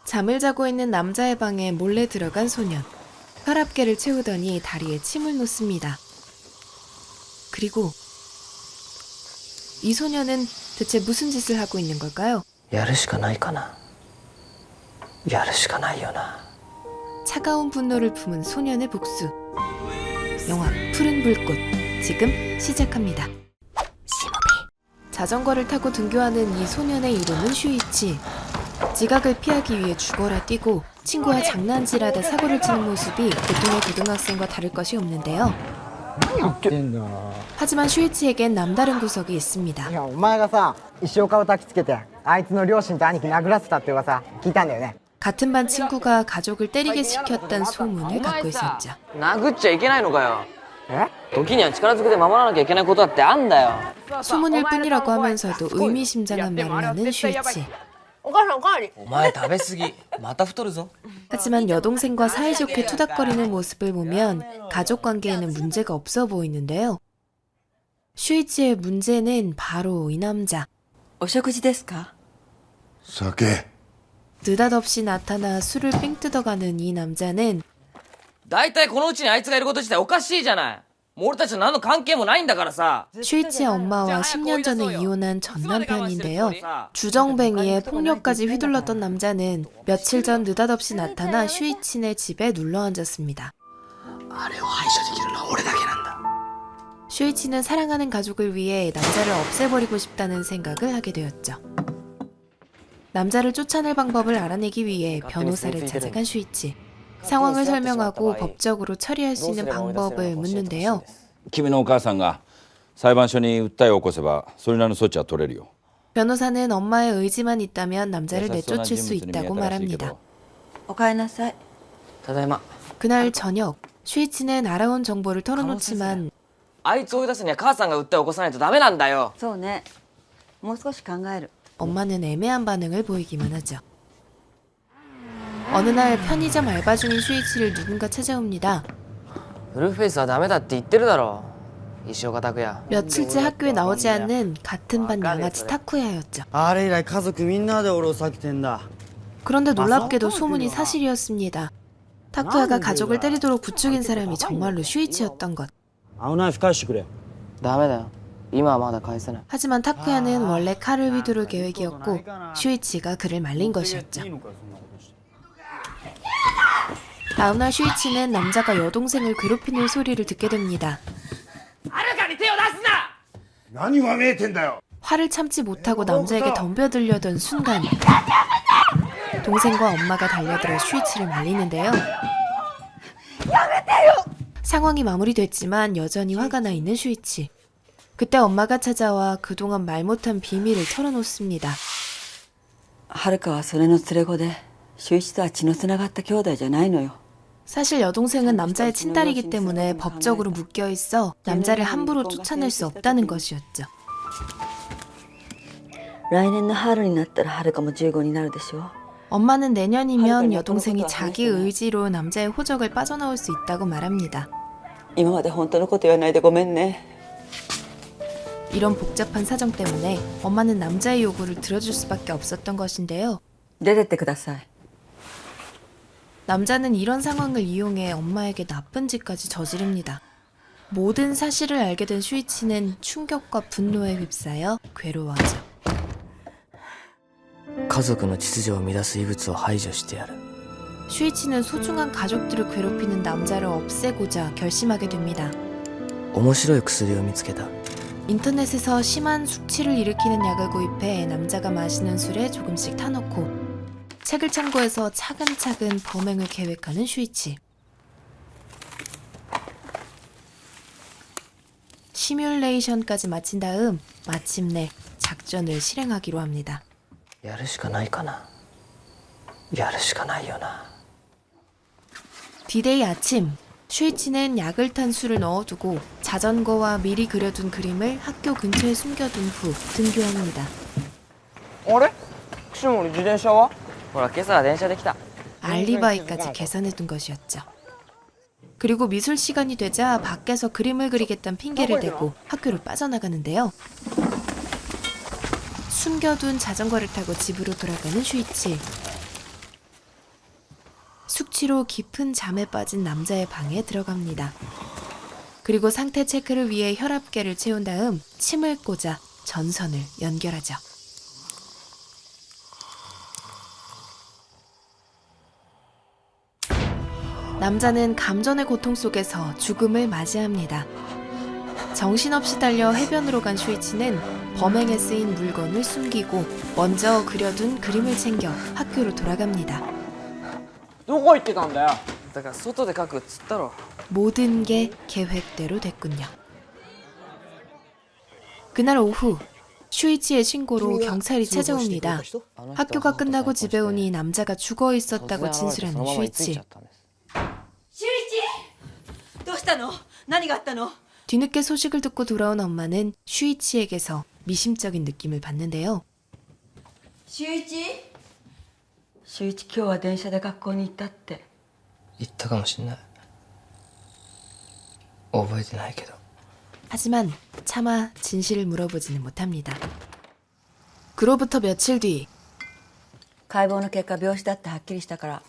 잠을 자고 있는 남자의 방에 몰래 들어간 소년. 혈압계를 채우더니 다리에 침을 놓습니다. 그리고 이 소년은 대체 무슨 짓을 하고 있는 걸까요? やるしかないかな。やるしかないよな。 차가운 분노를 품은 소년의 복수. 영화 푸른 불꽃 지금 시작합니다. 자전거를 타고 등교하는 이 소년의 이름은 슈이치. 지각을 피하기 위해 죽어라 뛰고 친구와 장난질하다 사고를 치는 모습이 보통의 고등학생과 다를 것이 없는데요. 하지만 슈이치에겐 남다른 구석이 있습니다. いやお前がさ石岡を焚きつけてあいつの両親と兄貴殴らせたって噂聞いたんだよね。 같은 반 친구가 가족을 때리게 시켰다는 소문을 갖고 있었죠. 殴っちゃいけないのかよ。え時には力ずくで守らなきゃいけないことだってあんだよ。 소문일 뿐이라고 하면서도 의미심장한 말을 하는 슈이치. お前食べ過ぎ。また太るぞ。 하지만 여동생과 사이좋게 투닥거리는 모습을 보면 가족 관계에는 문제가 없어 보이는데요. 슈이치의 문제는 바로 이 남자. お食事ですか?酒 느닷없이 나타나 술을 삥 뜯어가는 이 남자는 だいたいこのうちにあいつがいること自体おかしいじゃない。もう俺たちと何の関係もないんだからさ。 슈이치의 엄마와 10년 전에 이혼한 전 남편인데요. 주정뱅이에 폭력까지 휘둘렀던 남자는 며칠 전 느닷없이 나타나 슈이치네 집에 눌러앉았습니다. あれを排除できるのは俺だけなんだ。 슈이치는 사랑하는 가족을 위해 남자를 없애버리고 싶다는 생각을 하게 되었죠. 남자를 쫓아낼 방법을 알아내기 위해 변호사를 찾아간 슈이치. 상황을 설명하고 법적으로 처리할 수 있는 방법을 묻는데요. 君のお母さんが裁判所に訴えを起こせばそれなりの措置は取れるよ。 변호사는 엄마의 의지만 있다면 남자를 내쫓을 수 있다고 말합니다. おかえりなさい。ただいま。 그날 저녁, 슈이치는 알아온 정보를 털어놓지만 あいつを追い出すには母さんが訴えを起こさないとダメなんだよ。そうね。もう少し考える。 엄마는 애매한 반응을 보이기만 하죠. 어느 날 편의점 알바 중인 슈이치를 누군가 찾아옵니다. フルフェイスはダメだって言ってるだろ。石岡拓也。 며칠째 학교에 나오지 않는 같은 반 양아치 타쿠야였죠. あれ以来家族みんなで俺を避けてんだ。 그런데 놀랍게도 소문이 사실이었습니다. 타쿠야가 가족을 때리도록 부추긴 사람이 정말로 슈이치였던 것. あのナイフ返してくれ。ダメだよ。今はまだ返せない。 하지만 타쿠야는 원래 칼을 휘두를 계획이었고 슈이치가 그를 말린 것이었죠. 다음날 슈이치는 남자가 여동생을 괴롭히는 소리를 듣게 됩니다. はるかに手を出すな。何わめいてんだよ 화를 참지 못하고 남자에게 덤벼들려던 순간 동생과 엄마가 달려들어 슈이치를 말리는데요. 상황이 마무리됐지만 여전히 화가 나 있는 슈이치. 그때 엄마가 찾아와 그동안 말 못한 비밀을 털어놓습니다. はるかはそれの連れ子で、秀一とは血のつながった兄弟じゃないのよ。 사실 여동생은 남자의 친딸이기 때문에 법적으로 묶여있어 남자를 함부로 쫓아낼 수 없다는 것이었죠. 来年の春になったらはるかも15になるでしょ。 엄마는 내년이면 여동생이 자기 의지로 남자의 호적을 빠져나올 수 있다고 말합니다. 今まで本当のこと言わないでごめんね。 이런 복잡한 사정 때문에 엄마는 남자의 요구를 들어줄 수밖에 없었던 것인데요. 出てってください。 남자는 이런 상황을 이용해 엄마에게 나쁜 짓까지 저지릅니다. 모든 사실을 알게 된 슈이치는 충격과 분노에 휩싸여 괴로워하죠. 家族の秩序を乱す異物を排除してやる。 슈이치는 소중한 가족들을 괴롭히는 남자를 없애고자 결심하게 됩니다. 面白い薬を見つけた。 인터넷에서 심한 숙취를 일으키는 약을 구입해 남자가 마시는 술에 조금씩 타넣고 책을 참고해서 차근차근 범행을 계획하는 슈이치. 시뮬레이션까지 마친 다음 마침내 작전을 실행하기로 합니다. やるしかないかな。やるしかないよな。 D-데이 아침, 슈이치는 약을 탄 술을 넣어두고 자전거와 미리 그려둔 그림을 학교 근처에 숨겨둔 후 등교합니다. あれ岸森自転車はほら今朝は電車で来た。 알리바이까지 계산해둔 것이었죠. 그리고 미술 시간이 되자 밖에서 그림을 그리겠다는 핑계를 대고 학교를 빠져나가는데요. 숨겨둔 자전거를 타고 집으로 돌아가는 슈이치. 숙취로 깊은 잠에 빠진 남자의 방에 들어갑니다. 그리고 상태 체크를 위해 혈압계를 채운 다음 침을 꽂아 전선을 연결하죠. 남자는 감전의 고통 속에서 죽음을 맞이합니다. 정신없이 달려 해변으로 간 슈이치는 범행에 쓰인 물건을 숨기고 먼저 그려둔 그림을 챙겨 학교로 돌아갑니다. どこ行ってたんだよ。だから外で書くっつったろ。 모든 게 계획대로 됐군요. 그날 오후 슈이치의 신고로 경찰이 찾아옵니다. 학교가 끝나고 집에 오니 남자가 죽어 있었다고 진술하는 슈이치. 修一どうしたの？何があったの？ 뒤늦게 소식을 듣고 돌아온 엄마는 슈이치에게서 미심쩍인 느낌을 받는데요. 修一修一今日は電車で学校に行ったって。言ったかもしんない。覚えてないけど。 하지만 차마 진실을 물어보지는 못합니다. 그로부터 며칠 뒤 解剖の結果病死だってはっきりしたから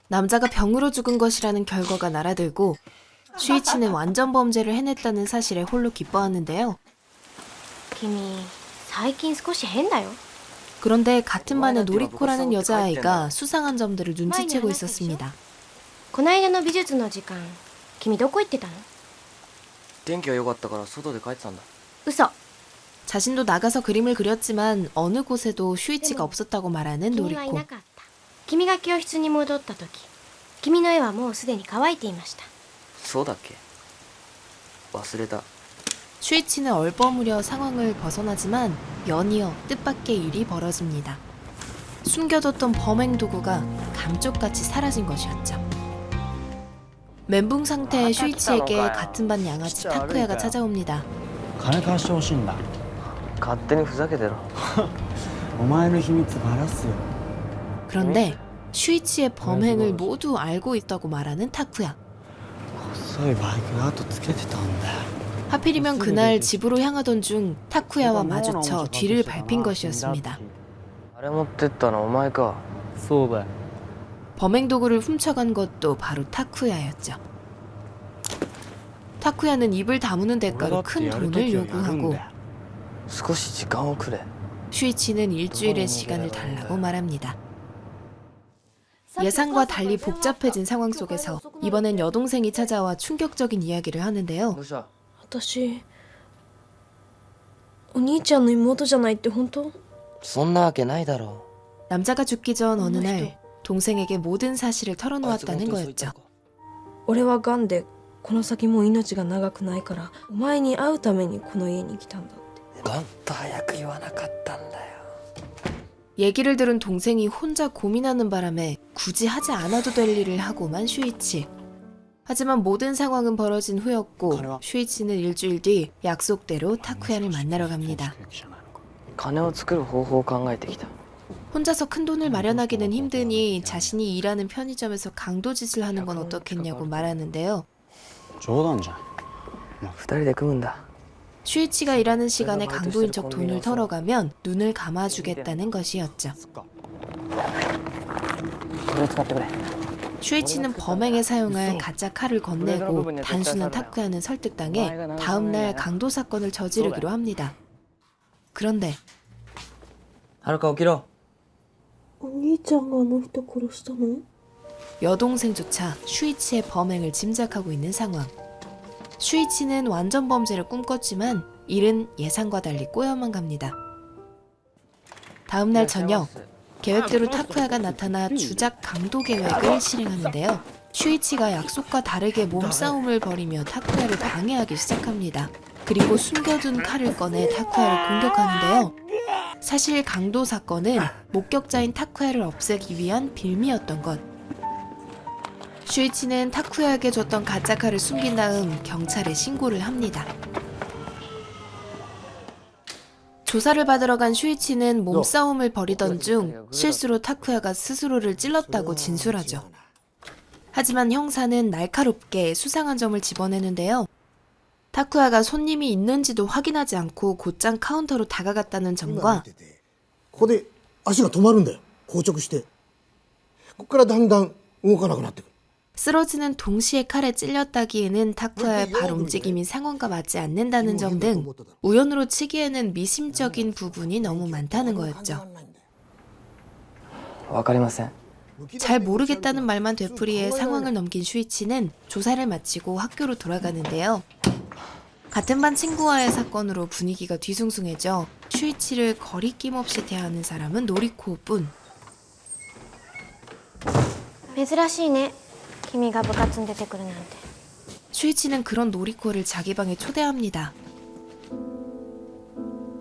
남자가 병으로 죽은 것이라는 결과가 날아들고 슈이치는 완전 범죄를 해냈다는 사실에 홀로 기뻐하는데요. 君最近少し変だよ 그런데 같은 반의 노리코라는 여자아이가 수상한 점들을 눈치채고 있었습니다. こないだの美術の時間君どこ行ってたの天気が良かったから外で帰ってたんだ。嘘 자신도 나가서 그림을 그렸지만 어느 곳에도 슈이치가 없었다고 말하는 君はい 노리코. なかった君が教室に戻った時君の絵はもうすでに乾いていました そうだっけ。忘れた。 슈이치는 얼버무려 상황을 벗어나지만 연이어 뜻밖의 일이 벌어집니다. 숨겨뒀던 범행 도구가 감쪽같이 사라진 것이었죠. 멘붕 상태의 슈이치에게 같은 반 양아치 타쿠야가 찾아옵니다. 金貸してほしいんだ。勝手にふざけてろ。お前の秘密バラすよ。 그런데 슈이치의 범행을 모두 알고 있다고 말하는 타쿠야. 細いバイクが後つけてたんだよ。 하필이면 그날 집으로 향하던 중 타쿠야와 마주쳐 뒤를 밟힌 것이었습니다. あれ持ってったのお前か。そうだよ。 범행 도구를 훔쳐간 것도 바로 타쿠야였죠. 타쿠야는 입을 다무는 대가로 큰 돈을 요구하고 少し時間をくれ。 슈이치는 일주일의 시간을 달라고 말합니다. 예상과 달리 복잡해진 상황 속에서 이번엔 여동생이 찾아와 충격적인 이야기를 하는데요. どうした私お兄ちゃんの妹じゃないって本当そんなわけないだろ 남자가 죽기 전 어느 날 동생에게 모든 사실을 う。 털어놓았다는 거였죠. 俺はがんでこの先もう命が長くないからお前に会うためにこの家に来たんだってもっと早く言わなかったんだよ。 얘기를 들은 동생이 혼자 고민하는 바람에 굳이 하지 않아도 될 일을 하고만 슈이치. 하지만 모든 상황은 벌어진 후였고 슈이치는 일주일 뒤 약속대로 타쿠야를 만나러 갑니다. 金を作る方法を考えてきた。 혼자서 큰돈을 마련하기는 힘드니 자신이 일하는 편의점에서 강도짓을 하는 건 어떻겠냐고 말하는데요. 冗談じゃん。二人で組むんだ。 슈이치가 일하는 시간에 강도인 척 돈을 털어가면 눈을 감아주겠다는 것이었죠. これ使ってくれ。 슈이치는 범행에 사용할 가짜 칼을 건네고 단순한 타쿠야는 설득당해 다음날 강도 사건을 저지르기로 합니다. 그런데 はるか起きろ。お兄ちゃんがあの人殺したの 여동생조차 슈이치의 범행을 짐작하고 있는 상황. 슈이치는 완전 범죄를 꿈꿨지만 일은 예상과 달리 꼬여만 갑니다. 다음날 저녁 계획대로 타쿠야가 나타나 주작 강도 계획을 실행하는데요. 슈이치가 약속과 다르게 몸싸움을 벌이며 타쿠야를 방해하기 시작합니다. 그리고 숨겨둔 칼을 꺼내 타쿠야를 공격하는데요. 사실 강도 사건은 목격자인 타쿠야를 없애기 위한 빌미였던 것. 슈이치는 타쿠야에게 줬던 가짜 칼을 숨긴 다음 경찰에 신고를 합니다. 조사를 받으러 간 슈이치는 몸싸움을 벌이던 중 실수로 타쿠야가 스스로를 찔렀다고 진술하죠. 하지만 형사는 날카롭게 수상한 점을 집어내는데요. 타쿠야가 손님이 있는지도 확인하지 않고 곧장 카운터로 다가갔다는 점과 ここで足が止まるんだよ硬直してここからだんだん動かなくなってくる。 쓰러지는 동시에 칼에 찔렸다기에는 타쿠야의 발 움직임이 상황과 맞지 않는다는 점 등 우연으로 치기에는 미심적인 부분이 너무 많다는 거였죠. わかりません。 잘 모르겠다는 말만 되풀이해 상황을 넘긴 슈이치는 조사를 마치고 학교로 돌아가는데요. 같은 반 친구와의 사건으로 분위기가 뒤숭숭해져 슈이치를 거리낌 없이 대하는 사람은 노리코뿐. 珍しいね君が部活に出てくるなんて 슈이치는 그런 노리코를 자기 방에 초대합니다.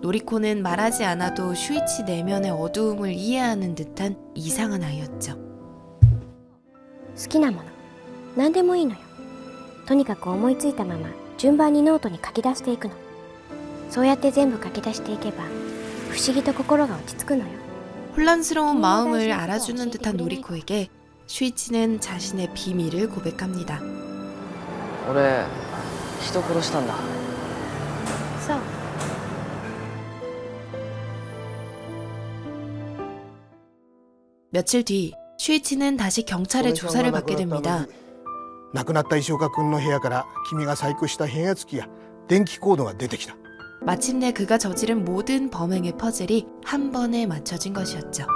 노리코는 말하지 않아도 슈이치 내면의 어두움을 이해하는 듯한 이상한 아이였죠. 好きなもの何でもいいのよとにかく思いついたまま順番にノートに書き出していくのそうやって全部書き出していけば不思議と心が落ち着くのよ 혼란스러운 마음을 알아주는 듯한 노리코에게 슈이치는 자신의 비밀을 고백합니다. 俺人殺したんだ。そう 며칠 뒤 슈이치는 다시 경찰에 조사를 받게 됩니다. 亡くなった石岡君の部屋から君が細工した変圧器や電気コードが出てきた。 마침내 그가 저지른 모든 범행의 퍼즐이 한 번에 맞춰진 것이었죠.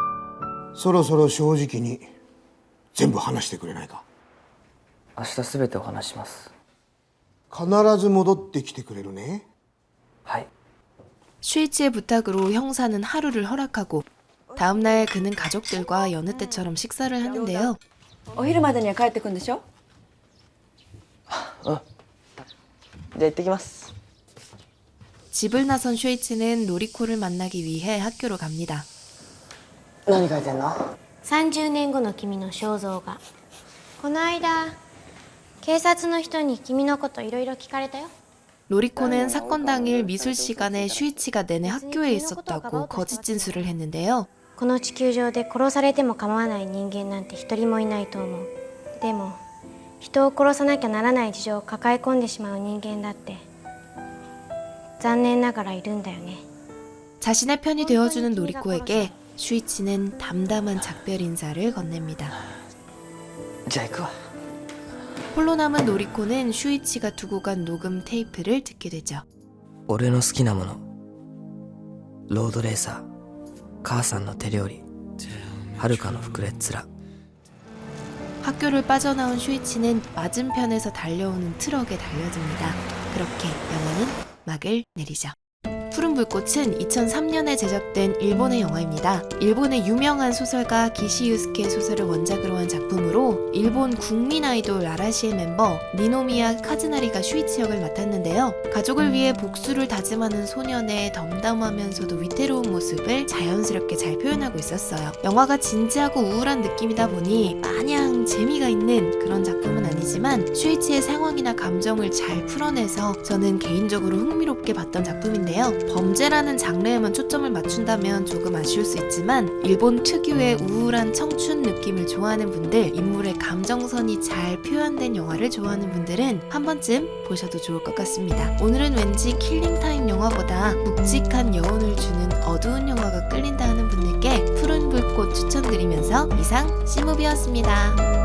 そろそろ正直に全部話してくれないか。明日すべてお話します。必ず戻ってきてくれるね。はい。 슈이치의 부탁으로 형사는 하루를 허락하고 다음날 그는 가족들과 여느 때처럼 식사를 하는데요. お昼までには帰ってくんでしょ？じゃあ行ってきます。 집을 나선 슈이치는 노리코를 만나기 위해 학교로 갑니다. 何書いてんの30年後の君の肖像画この間警察の人に君のこといろいろ聞かれたよ 노리코는 사건 당일 미술 시간에 슈이치가 내내 학교에 있었다고 거짓 진술을 했는데요. この地球上で殺されても構わない人間なんて一人もいないと思うでも人を殺さなきゃならない事情を抱え込んでしまう人間だって残念ながらいるんだよね 자신의 편이 되어주는 노리코에게 슈이치는 담담한 작별 인사를 건넵니다. じゃあ行くわ。 홀로 남은 노리코는 슈이치가 두고 간 녹음 테이프를 듣게 되죠. 俺の好きなもの。ロードレーサー。母さんの手料理。はるかの膨れっ面。 학교를 빠져나온 슈이치는 맞은편에서 달려오는 트럭에 달려듭니다. 그렇게 영화는 막을 내리죠. 푸른 불꽃은 2003년에 제작된 일본의 영화입니다. 일본의 유명한 소설가 기시유스케 소설을 원작으로 한 작품으로 일본 국민 아이돌 아라시의 멤버 니노미야 카즈나리가 슈이치 역을 맡았는데요. 가족을 위해 복수를 다짐하는 소년의 덤덤하면서도 위태로운 모습을 자연스럽게 잘 표현하고 있었어요. 영화가 진지하고 우울한 느낌이다 보니 마냥 재미가 있는 그런 작품은 아니지만 슈이치의 상황이나 감정을 잘 풀어내서 저는 개인적으로 흥미롭게 봤던 작품인데요. 범죄라는 장르에만 초점을 맞춘다면 조금 아쉬울 수 있지만 일본 특유의 우울한 청춘 느낌을 좋아하는 분들, 인물의 감정선이 잘 표현된 영화를 좋아하는 분들은 한 번쯤 보셔도 좋을 것 같습니다. 오늘은 왠지 킬링타임 영화보다 묵직한 여운을 주는 어두운 영화가 끌린다 하는 분들께 푸른 불꽃 추천드리면서 이상 C무비였습니다.